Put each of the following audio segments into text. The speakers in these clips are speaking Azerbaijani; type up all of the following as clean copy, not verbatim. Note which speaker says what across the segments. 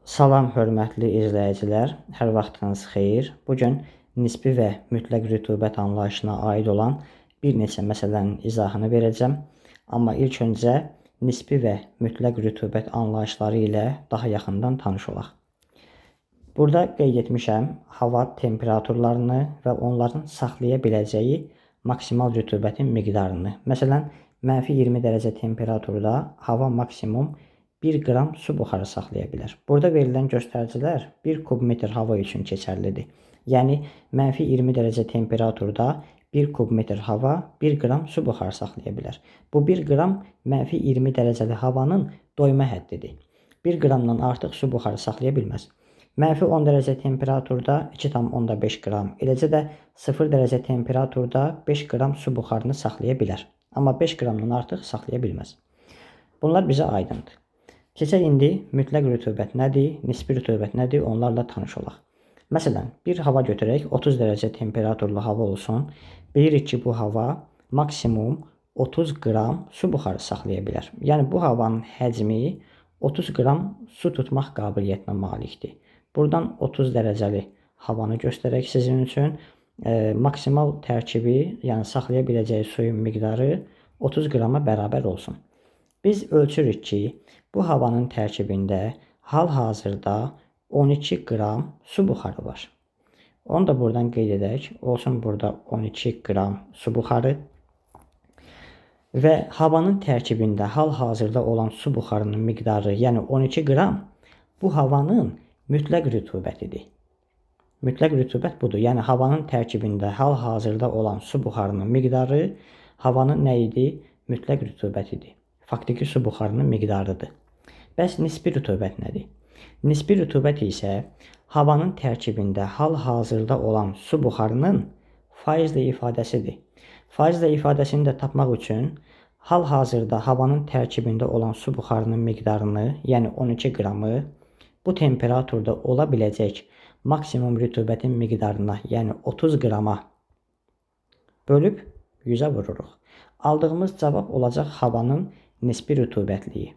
Speaker 1: Salam hörmətli izləyicilər, hər vaxtınız xeyir. Bu gün nisbi və mütləq rütubət anlayışına aid olan bir neçə məsələnin izahını verəcəm. Amma ilk öncə nisbi və mütləq rütubət anlayışları ilə daha yaxından tanış olaq. Burada qeyd etmişəm hava temperaturlarını və onların saxlaya biləcəyi maksimal rütubətin miqdarını. Məsələn, -20 dərəcə temperaturda hava maksimum 1 qram su buxarı saxlaya bilər. Burada verilən göstəricilər 1 kubmetr hava üçün keçərlidir. Yəni, -20 dərəcə temperaturda 1 kubmetr hava 1 qram su buxarı saxlaya bilər. Bu 1 qram -20 dərəcəli havanın doyma həddidir. 1 qramdan artıq su buxarı saxlaya bilməz. -10 dərəcə temperaturda 2,5 qram, eləcə də 0 dərəcə temperaturda 5 qram su buxarını saxlaya bilər. Amma 5 qramdan artıq saxlaya bilməz. Bunlar bizə aydındır. Keçək indi mütləq rütubət nədir, nisbi rütubət nədir, onlarla tanış olaq. Məsələn, bir hava götürək, 30 dərəcə temperaturlu hava olsun. Bilirik ki, bu hava maksimum 30 qram su buxarı saxlaya bilər. Yəni, bu havanın həcmi 30 qram su tutmaq qabiliyyətinə malikdir. Buradan 30 dərəcəli havanı göstərək sizin üçün. Maksimal tərkibi, yəni saxlaya biləcəyi suyun miqdarı 30 qrama bərabər olsun. Biz ölçürük ki, bu havanın tərkibində hal-hazırda 12 qram su buxarı var. Onu da buradan qeyd edək. Olsun burada 12 qram su buxarı. Və havanın tərkibində hal-hazırda olan su buxarının miqdarı, yəni 12 qram, bu havanın mütləq rütubətidir. Mütləq rütubət budur. Yəni, havanın tərkibində hal-hazırda olan su buxarının miqdarı havanın nə idi? Mütləq rütubətidir. Faktiki su buxarının miqdarıdır. Bəs nisbi rütubət nədir? Nisbi rütubət isə havanın tərkibində hal-hazırda olan su buxarının faizlə ifadəsidir. Faizlə ifadəsini də tapmaq üçün hal-hazırda havanın tərkibində olan su buxarının miqdarını, yəni 12 qramı, bu temperaturda ola biləcək maksimum rütubətin miqdarına, yəni 30 qrama bölüb 100-ə vururuq. Aldığımız cavab olacaq havanın nisbi rütubətliyi.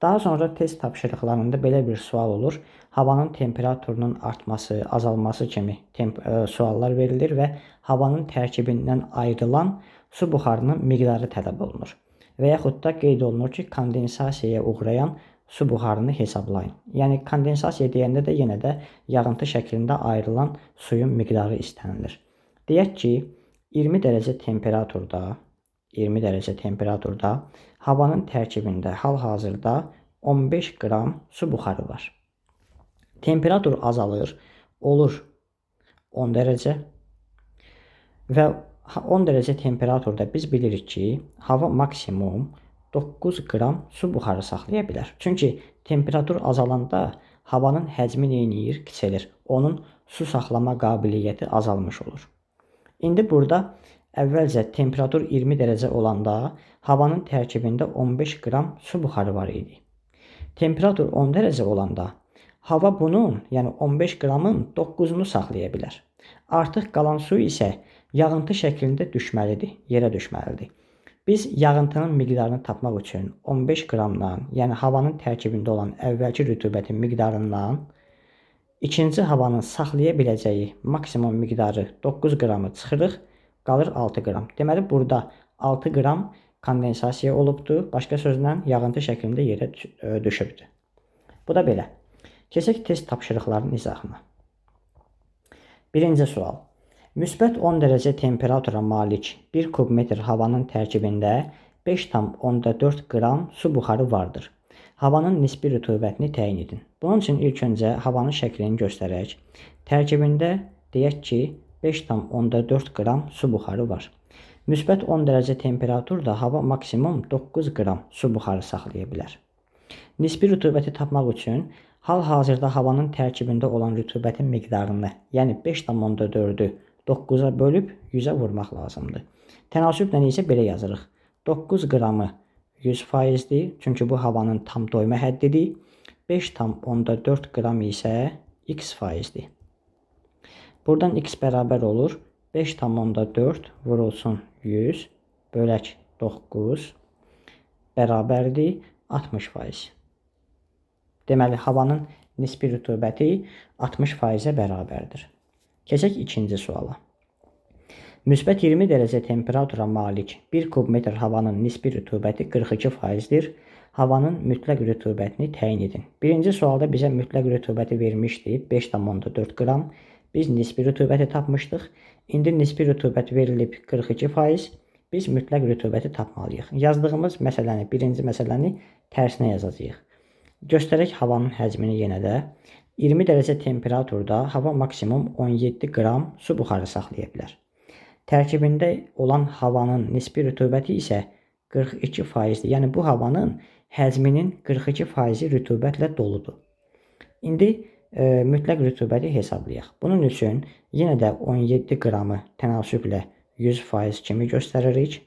Speaker 1: Daha sonra test tapşırıqlarında belə bir sual olur. Havanın temperaturunun artması, azalması kimi suallar verilir və havanın tərkibindən ayrılan su buxarının miqdarı tələb olunur. Və yaxud da qeyd olunur ki, kondensasiyaya uğrayan su buxarını hesablayın. Yəni, kondensasiya deyəndə də yenə də yağıntı şəklində ayrılan suyun miqdarı istənilir. Deyək ki, 20 dərəcə temperaturda havanın tərkibində hal-hazırda 15 qram su buxarı var. Temperatur azalır, olur 10 dərəcə və 10 dərəcə temperaturda biz bilirik ki, hava maksimum 9 qram su buxarı saxlaya bilər. Çünki temperatur azalanda havanın həcmi neyinir? Kiçilir. Onun su saxlama qabiliyyəti azalmış olur. İndi burada əvvəlcə temperatur 20 dərəcə olanda havanın tərkibində 15 qram su buxarı var idi. Temperatur 10 dərəcə olanda hava bunun, yəni 15 qramın 9-unu saxlaya bilər. Artıq qalan su isə yağıntı şəklində düşməlidir, yerə düşməlidir. Biz yağıntının miqdarını tapmaq üçün 15 qramdan, yəni havanın tərkibində olan əvvəlki rütubətin miqdarından ikinci havanın saxlaya biləcəyi maksimum miqdarı 9 qramı çıxırıq, qalır 6 qram. Deməli, burada 6 qram kondensasiya olubdur. Başqa sözlə, yağıntı şəklində yerə düşübdür. Bu da belə. Keçək test tapşırıqlarının izahına. Birinci sual. Müsbət 10 dərəcə temperatura malik 1 kubmetr havanın tərkibində 5,4 qram su buxarı vardır. Havanın nisbi rütubətini təyin edin. Bunun üçün ilk öncə havanın şəklini göstərək. Tərkibində deyək ki, 5,4 qram su buxarı var. Müsbət 10 dərəcə temperaturda hava maksimum 9 qram su buxarı saxlaya bilər. Nisbi rütubəti tapmaq üçün hal-hazırda havanın tərkibində olan rütubətin miqdarını, yəni 5,4-ü 9-a bölüb 100-ə vurmaq lazımdır. Tənasüblə isə belə yazırıq. 9 qramı 100%-dir, çünki bu havanın tam doyma həddidir. 5,4 qram isə x%-dir. Buradan x bərabər olur 5,4 vurulsun 100 bölək 9 bərabərdir 60%. Deməli, havanın nisbi rütubəti 60%-ə bərabərdir. Keçək ikinci suala. Müsbət 20 dərəcə temperatura malik 1 kubmetr havanın nisbi rütubəti 42%-dir. Havanın mütləq rütubətini təyin edin. Birinci sualda bizə mütləq rütubəti vermişdi 5,4 qram. Biz nisbi rütubəti tapmışdıq. İndi nisbi rütubət verilib 42%. Biz mütləq rütubəti tapmalıyıq. Yazdığımız məsələni, birinci məsələni tərsinə yazacağıq. Göstərək havanın həcmini yenə də. 20 dərəcə temperaturda hava maksimum 17 qram su buxarı saxlaya bilər. Tərkibində olan havanın nisbi rütubəti isə 42%-dir. Yəni bu havanın həcminin 42%-i rütubətlə doludur. İndi mütləq rütubəti hesablayaq. Bunun üçün yenə də 17 qramı tənasüblə 100% kimi göstəririk.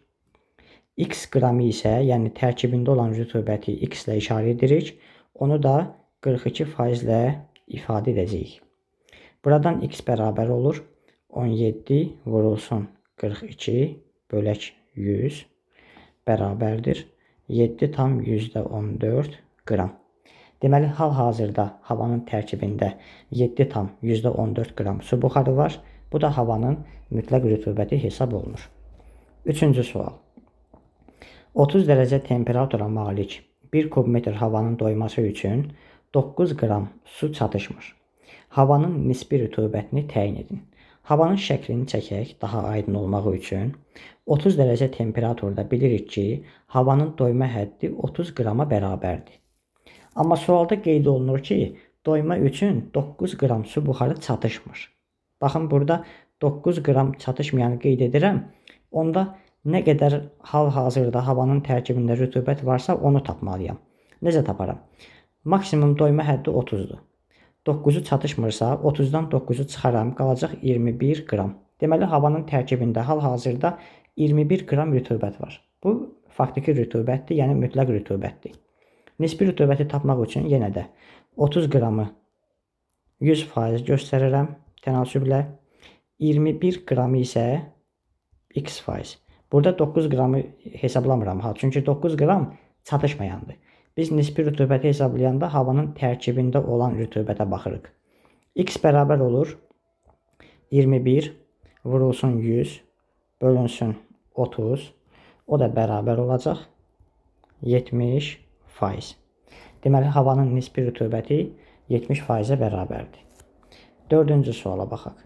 Speaker 1: X qramı isə, yəni tərkibində olan rütubəti X ilə işarə edirik. Onu da 42% ilə ifadə edəcəyik. Buradan X bərabər olur 17 vurulsun 42 bölək 100 bərabərdir 7,14 qram. Deməli, hal-hazırda havanın tərkibində 7,14 qram su buxarı var. Bu da havanın mütləq rütubəti hesab olunur. Üçüncü sual. 30 dərəcə temperatura malik 1 kubmetr havanın doyması üçün 9 qram su çatışmır. Havanın nisbi rütubətini təyin edin. Havanın şəklini çəkək daha aydın olmağı üçün. 30 dərəcə temperaturda bilirik ki, havanın doyma həddi 30 qrama bərabərdir. Amma sualda qeyd olunur ki, doyma üçün 9 qram su buxarı çatışmır. Baxın, burada 9 qram çatışmayanı qeyd edirəm. Onda nə qədər hal-hazırda havanın tərkibində rütubət varsa onu tapmalıyam. Necə taparam? Maksimum doyma həddi 30-dur. 9-u çatışmırsa 30-dan 9-u çıxaram, qalacaq 21 qram. Deməli, havanın tərkibində hal-hazırda 21 qram rütubət var. Bu faktiki rütubətdir, yəni mütləq rütubətdir. Nisbi rütubəti tapmaq üçün yenə də 30 qramı 100% göstərirəm tənasüblə. 21 qramı isə X%. Burada 9 qramı hesablamıram, çünki 9 qram çatışmayandır. Biz nisbi rütubəti hesablayanda havanın tərkibində olan rütubətə baxırıq. X bərabər olur 21 vurulsun 100 bölünsün 30. O da bərabər olacaq 70%. Deməli, havanın nisbi rütubəti 70%-ə bərabərdir. Dördüncü suala baxaq.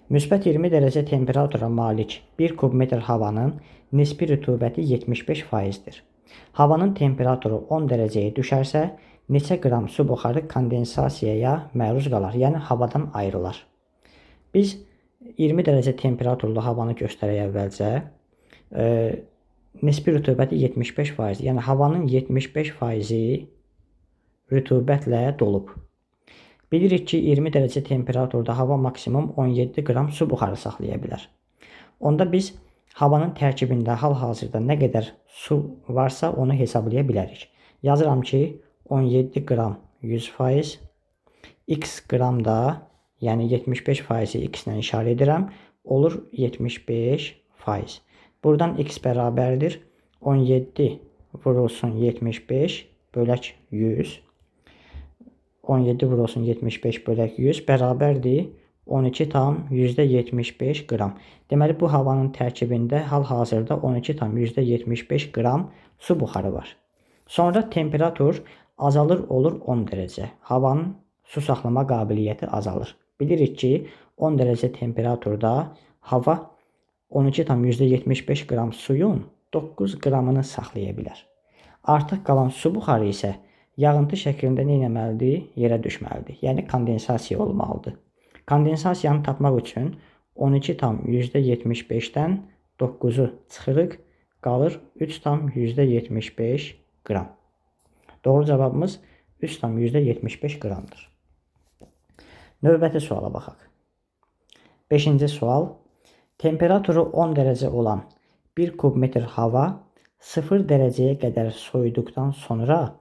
Speaker 1: Müsbət 20 dərəcə temperatura malik 1 kubmetr havanın nisbi rütubəti 75%-dir. Havanın temperaturu 10 dərəcəyə düşərsə, neçə qram su buxarı kondensasiyaya məruz qalar, yəni havadan ayrılar. Biz 20 dərəcə temperaturlu havanı göstərək əvvəlcə. Nisbi rütubəti 75%, yəni havanın 75%-i rütubətlə dolub. Bilirik ki, 20 dərəcə temperaturda hava maksimum 17 qram su buxarı saxlaya bilər. Onda biz havanın tərkibində hal-hazırda nə qədər su varsa onu hesablaya bilərik. Yazıram ki, 17 qram 100%, X qram da, yəni 75%-i X ilə işarə edirəm, olur 75%. Buradan X bərabərdir 17 vurulsun 75 bölək 100. 17 vurulsun 75 bölək 100 bərabərdir 12,75 qram. Deməli, bu havanın tərkibində hal-hazırda 12,75 qram su buxarı var. Sonra temperatur azalır olur 10 dərəcə. Havanın su saxlama qabiliyyəti azalır. Bilirik ki, 10 dərəcə temperaturda hava 12,75 qram suyun 9 qramını saxlaya bilər. Artıq qalan su buxarı isə yağıntı şəklində nə etməlidir? Yerə düşməlidir. Yəni kondensasiya olmalıdır. Kondensasiyanı tapmaq üçün 12,75-dən 9-u çıxırıq, qalır 3,75 qram. Doğru cavabımız 3,75 qramdır. Növbəti suala baxaq. 5-ci sual. Temperaturu 10 dərəcə olan 1 kubmetr hava 0 dərəcəyə qədər soyuduqdan sonra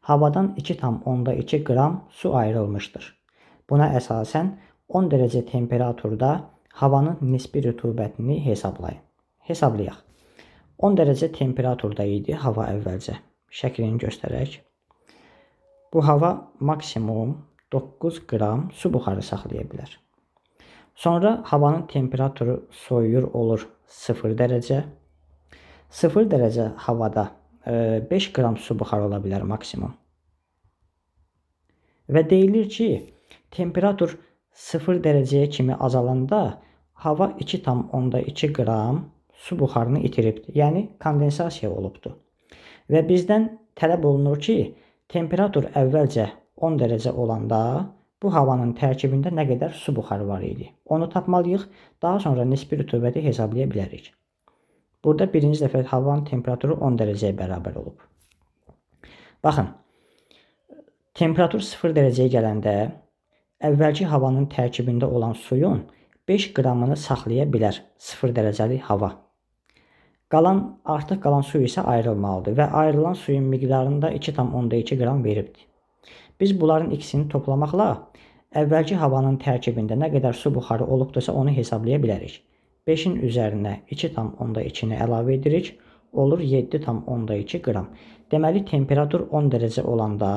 Speaker 1: havadan 2,2 qram su ayrılmışdır. Buna əsasən 10 dərəcə temperaturda havanın nisbi rütubətini hesablayaq. 10 dərəcə temperaturda idi hava əvvəlcə. Şəklini göstərək. Bu hava maksimum 9 qram su buxarı saxlaya bilər. Sonra havanın temperaturu soyuyur olur 0 dərəcə. 0 dərəcə havada 5 qram su buxarı ola bilər maksimum. Və deyilir ki, temperatur 0 dərəcəyə kimi azalanda hava 2,2 qram su buxarını itiribdir. Yəni kondensasiya olubdur. Və bizdən tələb olunur ki, temperatur əvvəlcə 10 dərəcə olanda bu havanın tərkibində nə qədər su buxarı var idi. Onu tapmalıyıq. Daha sonra nisbi rütubəti hesablaya bilərik. Burada birinci dəfə havanın temperaturu 10 dərəcəyə bərabər olub. Baxın, temperatur 0 dərəcəyə gələndə əvvəlki havanın tərkibində olan suyun 5 qramını saxlaya bilər 0 dərəcəli hava. Artıq qalan su isə ayrılmalıdır və ayrılan suyun miqdarını da 2,2 qram veribdir. Biz bunların ikisini toplamaqla əvvəlki havanın tərkibində nə qədər su buxarı olubdursa onu hesablaya bilərik. 5-in üzərinə 2,2-ni əlavə edirik, olur 7,2 qram. Deməli, temperatur 10 dərəcə olanda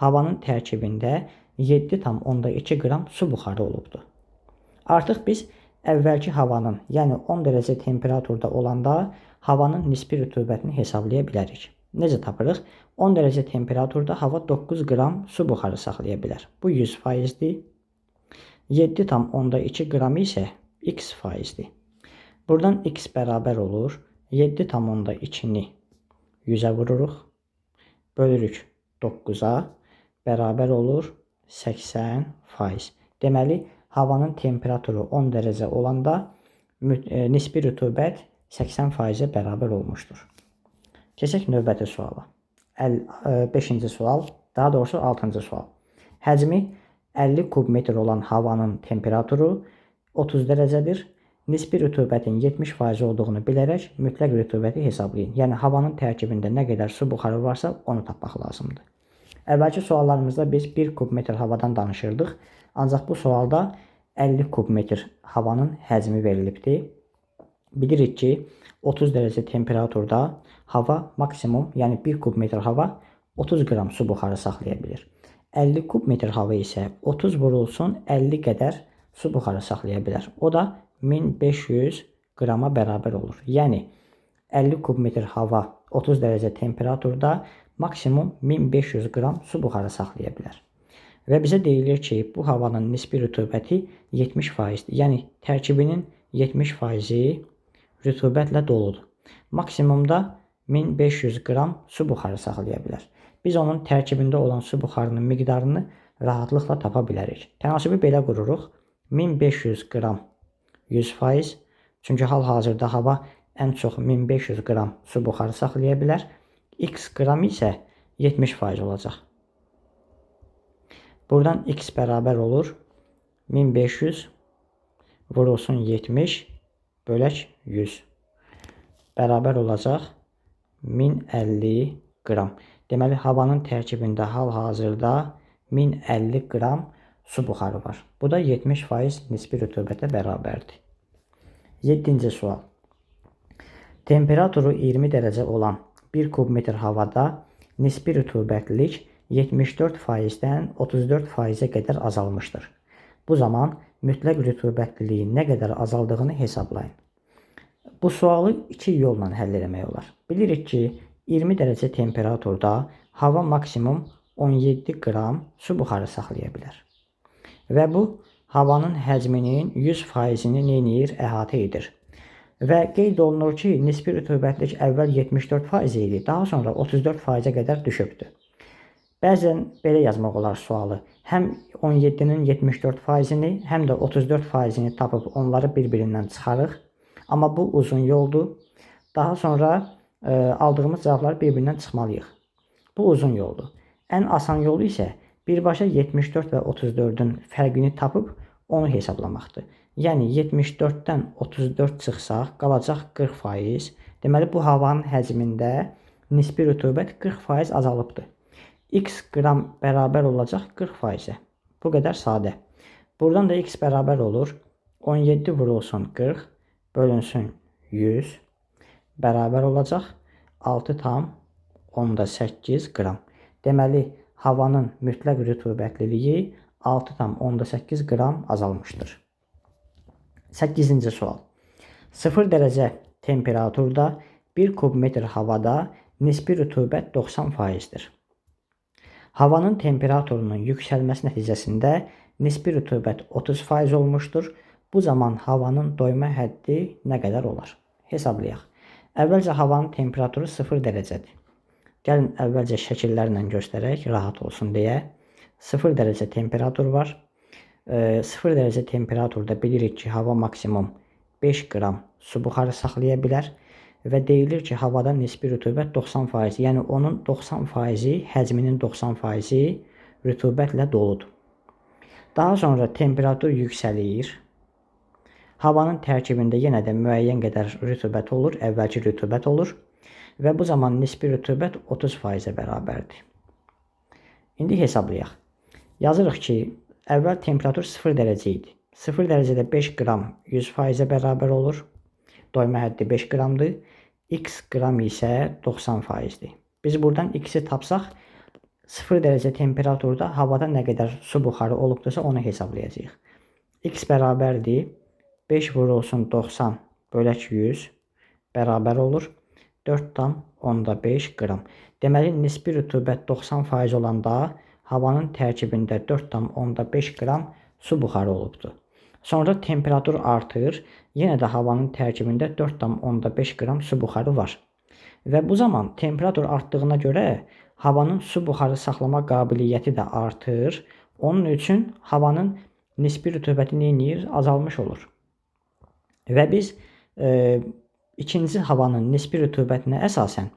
Speaker 1: havanın tərkibində 7,2 qram su buxarı olubdur. Artıq biz əvvəlki havanın, yəni 10 dərəcə temperaturda olanda havanın nisbi rütubətini hesablaya bilərik. Necə tapırıq? 10 dərəcə temperaturda hava 9 qram su buxarı saxlaya bilər. Bu 100%dir. 7,2 qram isə x faizdir. Buradan x bərabər olur 7,2-ni 100-ə vururuq. Bölürük 9-a bərabər olur 80%. Deməli, havanın temperaturu 10 dərəcə olanda nisbi rütubət 80%-ə bərabər olmuşdur. Keçək növbəti suala. 5-ci sual, daha doğrusu 6-cı sual. Həcmi 50 kub metr olan havanın temperaturu 30 dərəcədir. Nisbi rütubətin 70% olduğunu bilərək mütləq rütubəti hesablayın. Yəni, havanın tərkibində nə qədər su buxarı varsa onu tapmaq lazımdır. Əvvəlki suallarımızda biz 1 kub metr havadan danışırdıq. Ancaq bu sualda 50 kub metr havanın həcmi verilibdir. Bilirik ki, 30 dərəcə temperaturda hava maksimum, yəni 1 kub metr hava 30 qram su buxarı saxlaya bilir. 50 kub metr hava isə 30 vurulsun 50 qədər su buxarı saxlaya bilər. O da 1500 qrama bərabər olur. Yəni, 50 kub metr hava 30 dərəcə temperaturda maksimum 1500 qram su buxarı saxlaya bilər. Və bizə deyilir ki, bu havanın nisbi rütubəti 70%-dir. Yəni, tərkibinin 70%-i rütubətlə doludur. Maksimumda 1500 qram su buxarı saxlaya bilər. Biz onun tərkibində olan su buxarının miqdarını rahatlıqla tapa bilərik. Tənasibi belə qururuq. 1500 qram 100%. Çünki hal-hazırda hava ən çox 1500 qram su buxarı saxlaya bilər. X qram isə 70% olacaq. Buradan x bərabər olur 1500 vurulsun 70 bölək 100. Bərabər olacaq 1050 qram. Deməli, havanın tərkibində hal-hazırda 1050 qram su buxarı var. Bu da 70% nisbi rütubətə bərabərdir. 7-ci sual. Temperaturu 20 dərəcə olan 1 kub metr havada nisbi rütubətlilik 74%-dən 34%-ə qədər azalmışdır. Bu zaman mütləq rütubətliliyin nə qədər azaldığını hesablayın. Bu sualı iki yolla həll etmək olar. Bilirik ki, 20 dərəcə temperaturda hava maksimum 17 qram su buxarı saxlaya bilər. Və bu, havanın həcminin 100%-ni neyinir? Əhatə edir. Və qeyd olunur ki, nisbi rütubətlik əvvəl 74% idi, daha sonra 34%-ə qədər düşübdür. Bəzən belə yazmaq olar sualı. Həm 17-nin 74%-ni, həm də 34%-ni tapıb onları bir-birindən çıxarıq. Amma bu uzun yoldur. Daha sonra aldığımız cavabları bir-birindən çıxmalıyıq. Bu uzun yoldur. Ən asan yolu isə birbaşa 74 və 34-ün fərqini tapıb onu hesablamaqdır. Yəni 74-dən 34 çıxsaq qalacaq 40%. Deməli, bu havanın həcmində nisbi rütubət 40% azalıbdır. X qram bərabər olacaq 40%-ə. Bu qədər sadə. Buradan da x bərabər olur 17 vurulsun 40 bölünsün 100 bərabər olacaq 6,8 qram. Deməli, havanın mütləq rütubətliliyi 6,8 qram azalmışdır. 8-ci sual. 0 dərəcə temperaturda 1 kubmetr havada nisbi rütubət 90%'dir. Havanın temperaturunun yüksəlməsi nəticəsində nisbi rütubət 30% olmuşdur. Bu zaman havanın doyma həddi nə qədər olar? Hesablayaq. Əvvəlcə havanın temperaturu 0 dərəcədir. Gəlin əvvəlcə şəkillərlə göstərək, rahat olsun deyə. 0 dərəcə temperatur var. 0 dərəcə temperaturda bilirik ki, hava maksimum 5 qram su buxarı saxlaya bilər və deyilir ki, havada nisbi rütubət 90%, yəni onun 90%, həcminin 90%-i rütubətlə doludur. Daha sonra temperatur yüksəlir. Havanın tərkibində yenə də müəyyən qədər rütubət olur, əvvəlki rütubət olur və bu zaman nisbi rütubət 30%-ə bərabərdir. İndi hesablayaq. Yazırıq ki, əvvəl temperatur 0 dərəcə idi. 0 dərəcədə 5 qram 100%-ə bərabər olur. Doyma həddi 5 qramdır. X qram isə 90%'dir. Biz buradan X-i tapsaq, 0 dərəcə temperaturda havada nə qədər su buxarı olubdursa onu hesablayacağıq. X bərabərdir. 5 vurulsun 90 bölək 100 bərabər olur 4,5 qram. Deməli, nisbi rütubət 90% olanda havanın tərkibində 4,5 qram su buxarı olubdur. Sonra temperatur artır, yenə də havanın tərkibində 4,5 qram su buxarı var. Və bu zaman temperatur artdığına görə havanın su buxarı saxlama qabiliyyəti də artır. Onun üçün havanın nisbi rütubəti neyinir? Azalmış olur. Və biz ikinci havanın nisbi rütubətinə əsasən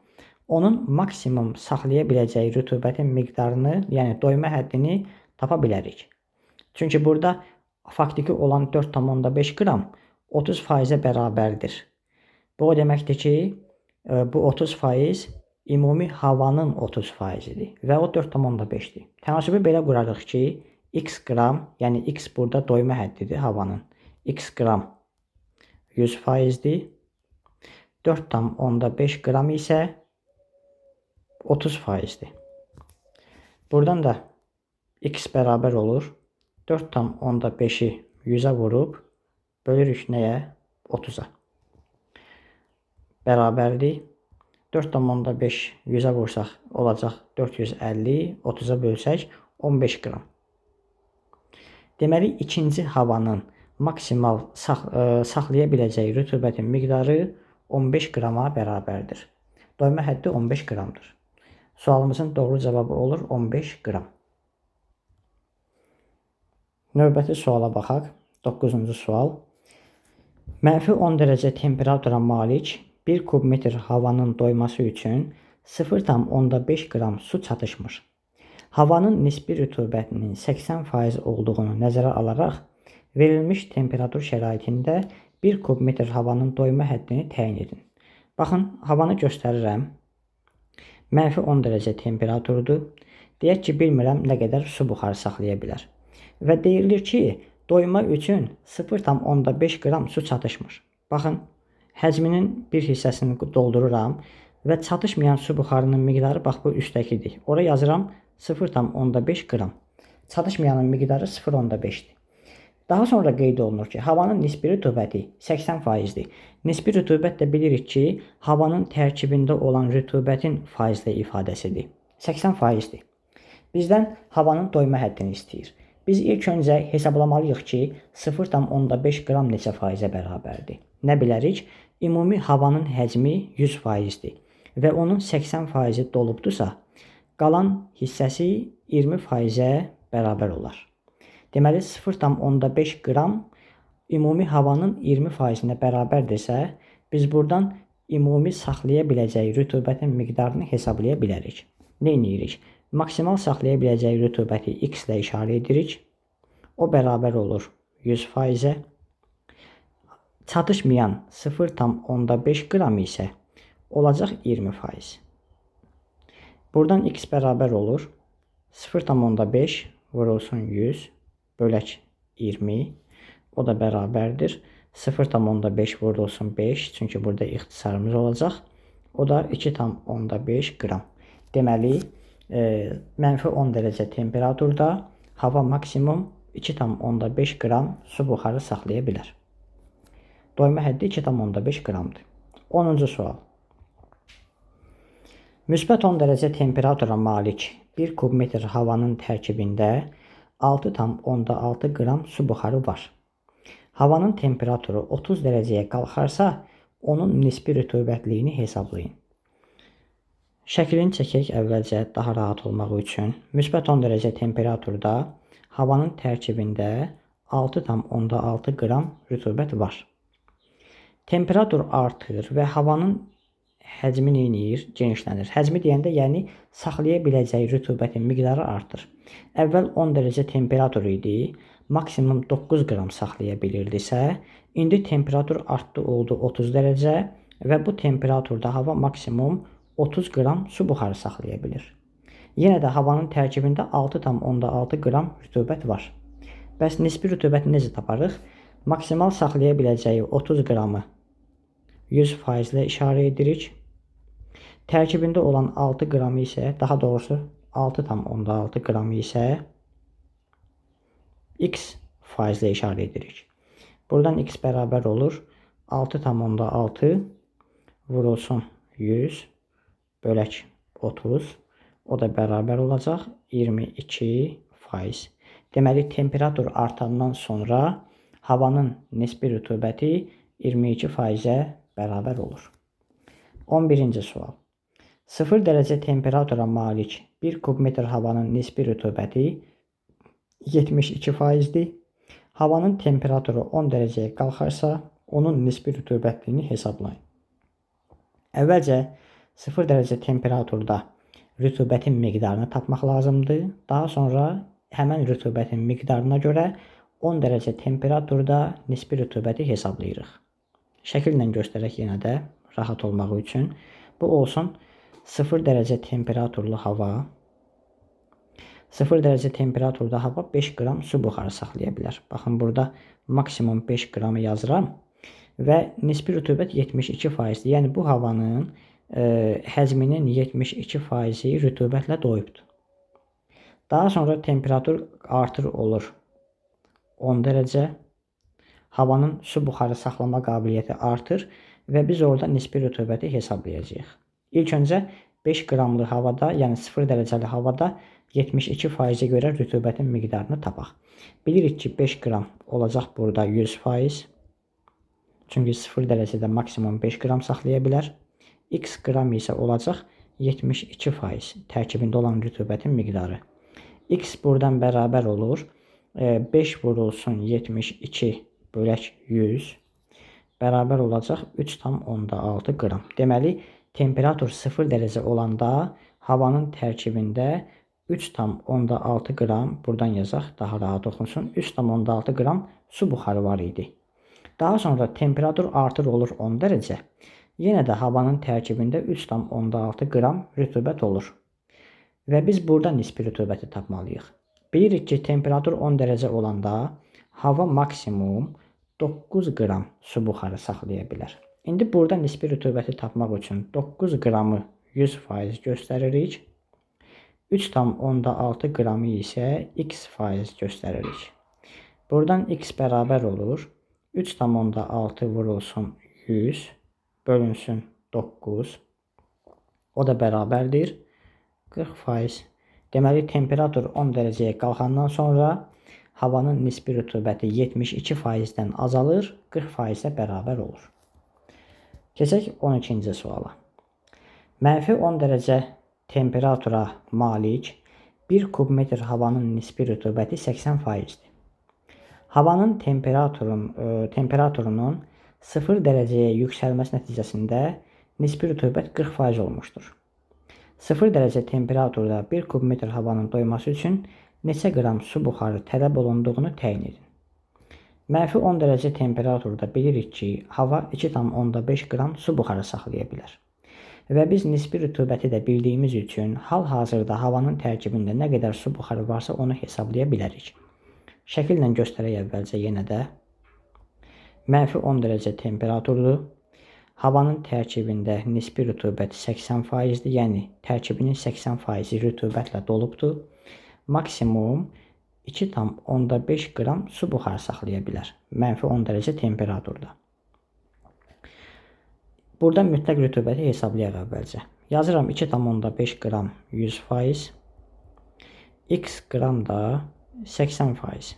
Speaker 1: onun maksimum saxlaya biləcəyi rütubətin miqdarını, yəni doyma həddini tapa bilərik. Çünki burada faktiki olan 4,5 qram 30%-ə bərabərdir. Bu o deməkdir ki, bu 30% ümumi havanın 30%-dir və o 4,5-dir. Tənasibi belə qurarıq ki, x qram, yəni x burada doyma həddidir havanın. X qram 100%'dir. 4,5 qram isə 30%'dir. Buradan da x bərabər olur. 4,5'i 100'ə vurub bölürük nəyə? 30'a. Bərabərdir. 4,5 100'ə vursaq olacaq 450, 30'a bölsək 15 qram. Deməli, ikinci havanın maksimal saxlaya biləcəyi rütubətin miqdarı 15 qrama bərabərdir. Doyma həddi 15 qramdır. Sualımızın doğru cavabı olur 15 qram. Növbəti suala baxaq. 9-cu sual. -10 dərəcə temperatura malik 1 kubmetr havanın doyması üçün 0,5 qram su çatışmır. Havanın nisbi rütubətinin 80% olduğunu nəzərə alaraq verilmiş temperatur şəraitində 1 kubmetr havanın doyma həddini təyin edin. Baxın, havanı göstərirəm. -10 dərəcə temperaturdur. Deyək ki, bilmirəm nə qədər su buxarı saxlaya bilər. Və deyilir ki, doyma üçün 0,5 qram su çatışmır. Baxın, həcminin bir hissəsini doldururam və çatışmayan su buxarının miqdarı bax bu üstdəkidir. Ora yazıram 0,5 qram. Çatışmayanın miqdarı 0,5'dir. Daha sonra qeyd olunur ki, havanın nisbi rütubəti 80%'dir. Nisbi rütubət də bilirik ki, havanın tərkibində olan rütubətin faizlə ifadəsidir. 80%'dir. Bizdən havanın doyma həddini istəyir. Biz ilk öncə hesablamalıyıq ki, 0,5 qram neçə faizə bərabərdir. Nə bilərik? Ümumi havanın həcmi 100%'dir və onun 80%'i dolubdursa, qalan hissəsi 20%'ə bərabər olar. Deməli, 0,5 qram ümumi havanın 20%'nə bərabərdirsə, biz buradan ümumi saxlaya biləcəyi rütubətin miqdarını hesablaya bilərik. Nə edirik? Maksimal saxlaya biləcəyi rütubəti x ilə işarə edirik. O bərabər olur 100%'ə. Çatışmayan 0,5 qram isə olacaq 20%. Buradan x bərabər olur 0,5 vurulsun 100 bölək 20. O da bərabərdir. 0,5 vurulsun 5. Çünki burada ixtisarımız olacaq. O da 2,5 qram. Deməli, -10 dərəcə temperaturda hava maksimum 2,5 qram su buxarı saxlaya bilər. Doyma həddi 2,5 qramdır. 10-cu sual. Müsbət 10 dərəcə temperatura malik 1 kub metr havanın tərkibində 6,6 qram su buxarı var. Havanın temperaturu 30 dərəcəyə qalxarsa, onun nisbi rütubətliyini hesablayın. Şəklini çəkək əvvəlcə daha rahat olmaq üçün. Müsbət 10 dərəcə temperaturda havanın tərkibində 6,6 qram rütubət var. Temperatur artır və havanın həcmi neyinir? Genişlənir. Həcmi deyəndə, yəni saxlaya biləcəyi rütubətin miqdarı artır. Əvvəl 10 dərəcə temperatur idi, maksimum 9 qram saxlaya bilirdisə, indi temperatur artdı, oldu 30 dərəcə və bu temperaturda hava maksimum 30 qram su buxarı saxlaya bilir. Yenə də havanın tərkibində 6,6 qram rütubət var. Bəs nisbi rütubəti necə taparıq? Maksimal saxlaya biləcəyi 30 qramı 100% ilə işarə edirik. Tərkibində olan 6 qramı isə, daha doğrusu 6,6 qramı isə x faizlə işarə edirik. Buradan x bərabər olur 6,6 vurulsun 100 bölək 30. O da bərabər olacaq 22%. Deməli, temperatur artandan sonra havanın nisbi rütubəti 22%-ə bərabər olur. 11-ci sual. 0 dərəcə temperatura malik 1 kub metr havanın nisbi rütubəti 72%-dir. Havanın temperaturu 10 dərəcəyə qalxarsa, onun nisbi rütubətliyini hesablayın. Əvvəlcə 0 dərəcə temperaturda rütubətin miqdarını tapmaq lazımdır. Daha sonra həmən rütubətin miqdarına görə 10 dərəcə temperaturda nisbi rütubəti hesablayırıq. Şəkillə göstərək yenə də rahat olmaq üçün. Bu olsun 0 dərəcə temperaturlu hava. 0 dərəcə temperaturda hava 5 qram su buxarı saxlaya bilər. Baxın, burada maksimum 5 qramı yazıram və nisbi rütubət 72%. Yəni bu havanın həcminin 72%-i rütubətlə doyubdur. Daha sonra temperatur artır olur 10 dərəcə. Havanın su buxarı saxlama qabiliyyəti artır və biz orada nisbi rütubəti hesablayacağıq. İlk öncə 5 qramlı havada, yəni 0 dərəcəli havada 72%-ə görə rütubətin miqdarını tapaq. Bilirik ki, 5 qram olacaq burada 100%. Çünki 0 dərəcədə maksimum 5 qram saxlaya bilər. X qram isə olacaq 72% tərkibində olan rütubətin miqdarı. X buradan bərabər olur 5 vurulsun 72 bölək 100 bərabər olacaq 3,6 qram. Deməli, temperatur 0 dərəcə olanda havanın tərkibində 3,6 qram, buradan yazaq daha rahat oxunsun, 3,6 qram su buxarı var idi. Daha sonra temperatur artır olur 10 dərəcə. Yenə də havanın tərkibində 3,6 qram rütubət olur. Və biz burada nisbi rütubəti tapmalıyıq. Bilirik ki, temperatur 10 dərəcə olanda hava maksimum 9 qram su buxarı saxlaya bilər. İndi burada nisbi rütubəti tapmaq üçün 9 qramı 100% göstəririk. 3,6 qramı isə x% göstəririk. Buradan x bərabər olur 3,6 vurulsun 100 bölünsün 9. O da bərabərdir 40%. Deməli, temperatur 10 dərəcəyə qalxandan sonra havanın nisbi rütubəti 72%-dən azalır, 40%-ə bərabər olur. Keçək 12-ci suala. Mənfi 10 dərəcə temperatura malik 1 kub metr havanın nisbi rütubəti 80%-dir. Havanın temperaturunun 0 dərəcəyə yüksəlməsi nəticəsində nisbi rütubət 40% olmuşdur. 0 dərəcə temperaturda 1 kub metr havanın doyması üçün neçə qram su buxarı tələb olunduğunu təyin edin. Mənfi 10 dərəcə temperaturda bilirik ki, hava 2,5 qram su buxarı saxlaya bilər. Və biz nisbi rütubəti də bildiyimiz üçün hal-hazırda havanın tərkibində nə qədər su buxarı varsa onu hesablaya bilərik. Şəkillə göstərək əvvəlcə yenə də. Mənfi 10 dərəcə temperaturdur. Havanın tərkibində nisbi rütubət 80%-dir, yəni tərkibinin 80%-i rütubətlə dolubdur. Maksimum 2,5 qram su buxarı saxlaya bilər. -10 dərəcə temperaturda. Burada mütləq rütubəti hesablayaq əvvəlcə. Yazıram 2,5 qram 100%, x qram da 80%.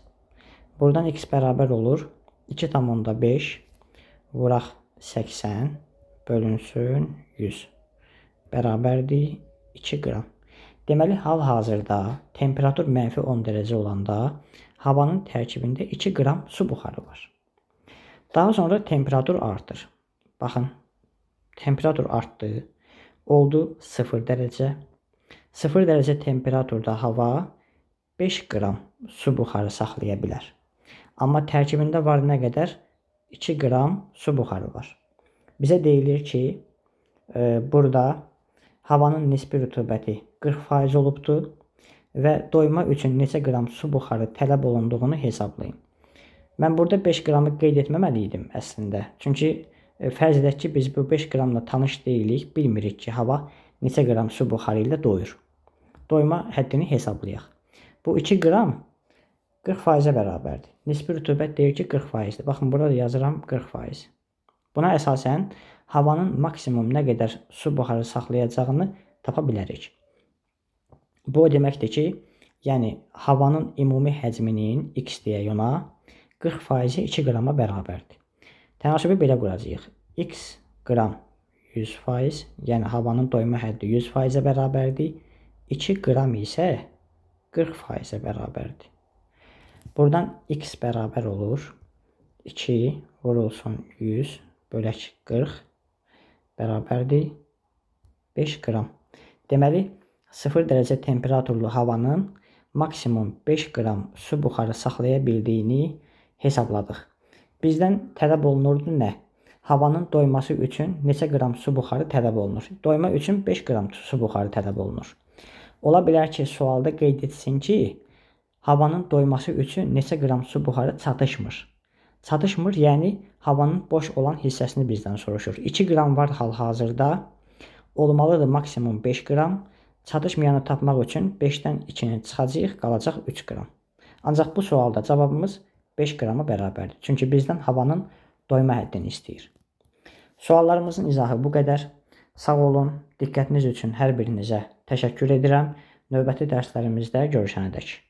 Speaker 1: Buradan x bərabər olur 2,5 vuraq 80 bölünsün 100 bərabərdir 2 qram. Deməli, hal-hazırda temperatur -10 dərəcə olanda havanın tərkibində 2 qram su buxarı var. Daha sonra temperatur artır. Baxın, temperatur artdı, oldu 0 dərəcə. 0 dərəcə temperaturda hava 5 qram su buxarı saxlaya bilər. Amma tərkibində var nə qədər? 2 qram su buxarı var. Bizə deyilir ki, burada havanın nisbi rütubəti 40% olubdur və doyma üçün neçə qram su buxarı tələb olunduğunu hesablayın. Mən burada 5 qramı qeyd etməməli idim əslində. Çünki fərz edək ki, biz bu 5 qramla tanış deyilik, bilmirik ki, hava neçə qram su buxarı ilə doyur. Doyma həddini hesablayaq. Bu 2 qram 40%-ə bərabərdir. Nisbi rütubət deyir ki, 40%-dir. Baxın, burada yazıram 40%. Buna əsasən havanın maksimum nə qədər su buxarı saxlayacağını tapa bilərik. Bu o deməkdir ki, yəni havanın ümumi həcminin x deyək ona 40%-i 2 qrama bərabərdir. Tənasibi belə quracağıq. X qram 100%, yəni havanın doyma həddi 100%-ə bərabərdir. 2 qram isə 40%-ə bərabərdir. Buradan x bərabər olur 2 vurulsun 100 bölək 40 bərabərdir 5 qram. Deməli, 0 dərəcə temperaturlu havanın maksimum 5 qram su buxarı saxlaya bildiyini hesabladıq. Bizdən tələb olunurdu nə? Havanın doyması üçün neçə qram su buxarı tələb olunur? Doyma üçün 5 qram su buxarı tələb olunur. Ola bilər ki, sualda qeyd etsin ki, havanın doyması üçün neçə qram su buxarı çatışmır. Çatışmır, yəni havanın boş olan hissəsini bizdən soruşur. 2 qram var hal-hazırda, olmalıdır maksimum 5 qram. Çatışmayanı tapmaq üçün 5-dən 2-ni çıxacaq, qalacaq 3 qram. Ancaq bu sualda cavabımız 5 qrama bərabərdir. Çünki bizdən havanın doyma həddini istəyir. Suallarımızın izahı bu qədər. Sağ olun, diqqətiniz üçün hər birinizə təşəkkür edirəm. Növbəti dərslərimizdə görüşənədək.